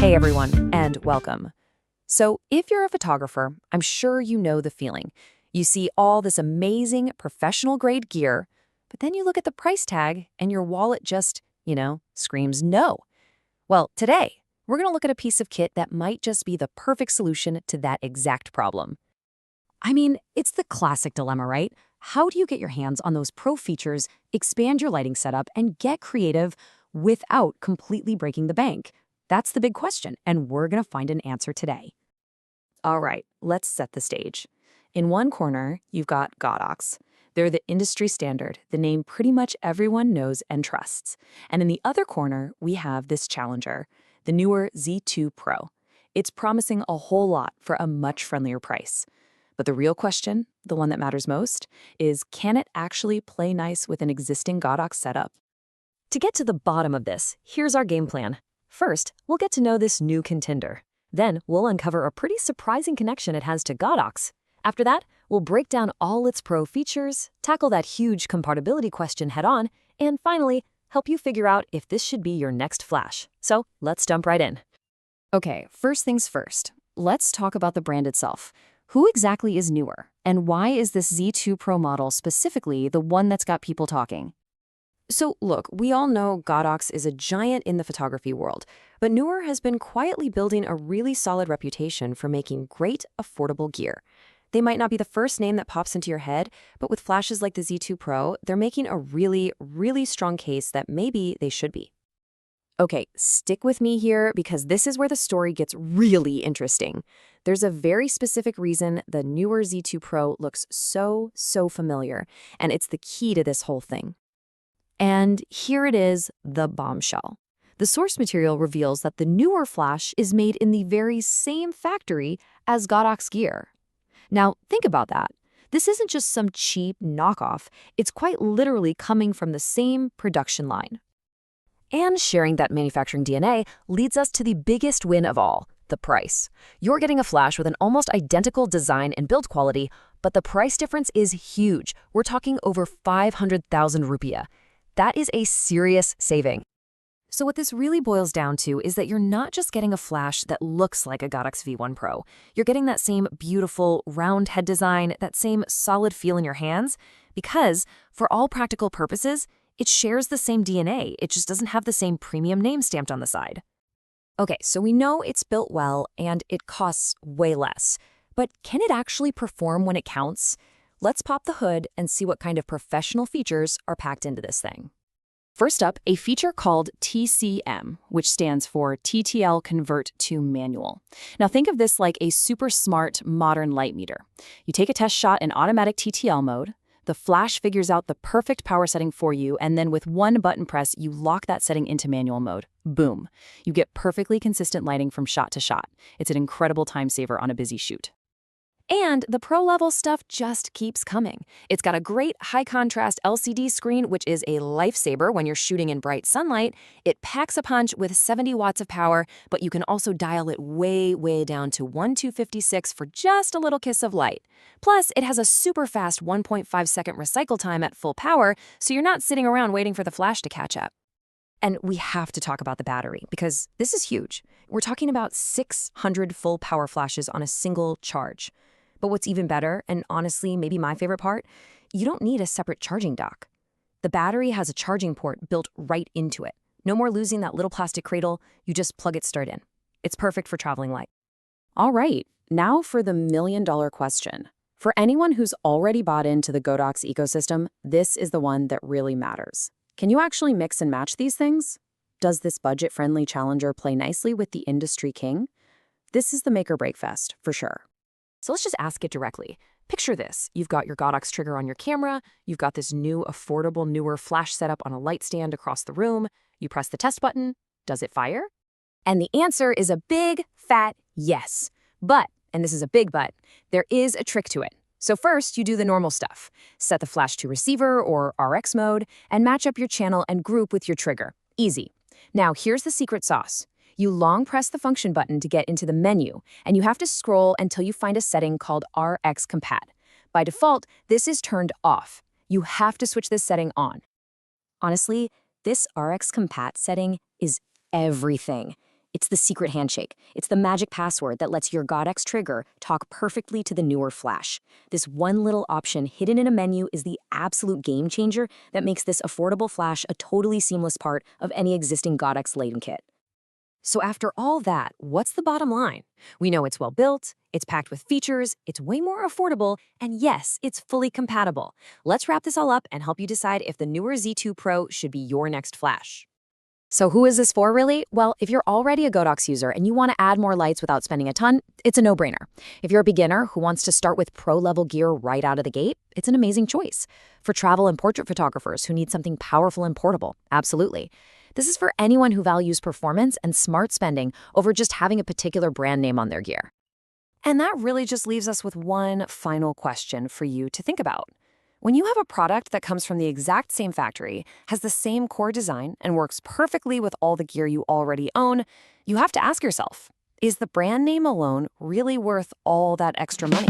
Hey everyone, and welcome. So if you're a photographer, I'm sure you know the feeling. You see all this amazing professional grade gear, but then you look at the price tag and your wallet just, screams no. Well, today, we're going to look at a piece of kit that might just be the perfect solution to that exact problem. I mean, it's the classic dilemma, right? How do you get your hands on those pro features, expand your lighting setup, and get creative without completely breaking the bank? That's the big question, and we're going to find an answer today. All right, let's set the stage. In one corner, you've got Godox. They're the industry standard, the name pretty much everyone knows and trusts. And in the other corner, we have this challenger, the Neewer Z2 Pro. It's promising a whole lot for a much friendlier price. But the real question, the one that matters most, is can it actually play nice with an existing Godox setup? To get to the bottom of this, here's our game plan. First, we'll get to know this new contender. Then, we'll uncover a pretty surprising connection it has to Godox. After that, we'll break down all its pro features, tackle that huge compatibility question head-on, and finally, help you figure out if this should be your next flash. So, let's jump right in. Okay, first things first. Let's talk about the brand itself. Who exactly is Neewer, and why is this Z2 Pro model specifically the one that's got people talking? So look, we all know Godox is a giant in the photography world, but Neewer has been quietly building a really solid reputation for making great, affordable gear. They might not be the first name that pops into your head, but with flashes like the Z2 Pro, they're making a really, really strong case that maybe they should be. Okay, stick with me here because this is where the story gets really interesting. There's a very specific reason the Neewer Z2 Pro looks so familiar, and it's the key to this whole thing. And here it is, the bombshell. The source material reveals that the Neewer flash is made in the very same factory as Godox gear. Now, think about that. This isn't just some cheap knockoff. It's quite literally coming from the same production line. And sharing that manufacturing DNA leads us to the biggest win of all, the price. You're getting a flash with an almost identical design and build quality, but the price difference is huge. We're talking over 500,000 rupiah. That is a serious saving. So what this really boils down to is that you're not just getting a flash that looks like a Godox V1 Pro. You're getting that same beautiful round head design, that same solid feel in your hands, because for all practical purposes, it shares the same DNA. It just doesn't have the same premium name stamped on the side. Okay, so we know it's built well and it costs way less. But can it actually perform when it counts? Let's pop the hood and see what kind of professional features are packed into this thing. First up, a feature called TCM, which stands for TTL Convert to Manual. Now think of this like a super smart modern light meter. You take a test shot in automatic TTL mode, the flash figures out the perfect power setting for you, and then with one button press, you lock that setting into manual mode. Boom. You get perfectly consistent lighting from shot to shot. It's an incredible time saver on a busy shoot. And the pro-level stuff just keeps coming. It's got a great high-contrast LCD screen, which is a lifesaver when you're shooting in bright sunlight. It packs a punch with 70 watts of power, but you can also dial it way down to 1256 for just a little kiss of light. Plus, it has a super fast 1.5-second recycle time at full power, so you're not sitting around waiting for the flash to catch up. And we have to talk about the battery, because this is huge. We're talking about 600 full power flashes on a single charge. But what's even better, and honestly maybe my favorite part, you don't need a separate charging dock. The battery has a charging port built right into it. No more losing that little plastic cradle, you just plug it straight in. It's perfect for traveling light. All right, now for the million-dollar question. For anyone who's already bought into the Godox ecosystem, this is the one that really matters. Can you actually mix and match these things? Does this budget-friendly challenger play nicely with the industry king? This is the make or break fest, for sure. So let's just ask it directly. Picture this. You've got your Godox trigger on your camera. You've got this new, affordable, Neewer flash setup on a light stand across the room. You press the test button. Does it fire? And the answer is a big, fat yes. But, and this is a big but, there is a trick to it. So first, you do the normal stuff. Set the flash to receiver or RX mode and match up your channel and group with your trigger. Easy. Now, here's the secret sauce. You long press the function button to get into the menu, and you have to scroll until you find a setting called RX Compat. By default, this is turned off. You have to switch this setting on. Honestly, this RX Compat setting is everything. It's the secret handshake. It's the magic password that lets your Godex trigger talk perfectly to the Neewer flash. This one little option hidden in a menu is the absolute game changer that makes this affordable flash a totally seamless part of any existing Godex lighting kit. So after all that, what's the bottom line? We know it's well built, it's packed with features, it's way more affordable, and yes, it's fully compatible. Let's wrap this all up and help you decide if the Neewer Z2 Pro should be your next flash. So who is this for, really? Well, if you're already a Godox user and you want to add more lights without spending a ton, it's a no-brainer. If you're a beginner who wants to start with pro-level gear right out of the gate, it's an amazing choice. For travel and portrait photographers who need something powerful and portable, absolutely. This is for anyone who values performance and smart spending over just having a particular brand name on their gear. And that really just leaves us with one final question for you to think about. When you have a product that comes from the exact same factory, has the same core design, and works perfectly with all the gear you already own, you have to ask yourself, is the brand name alone really worth all that extra money?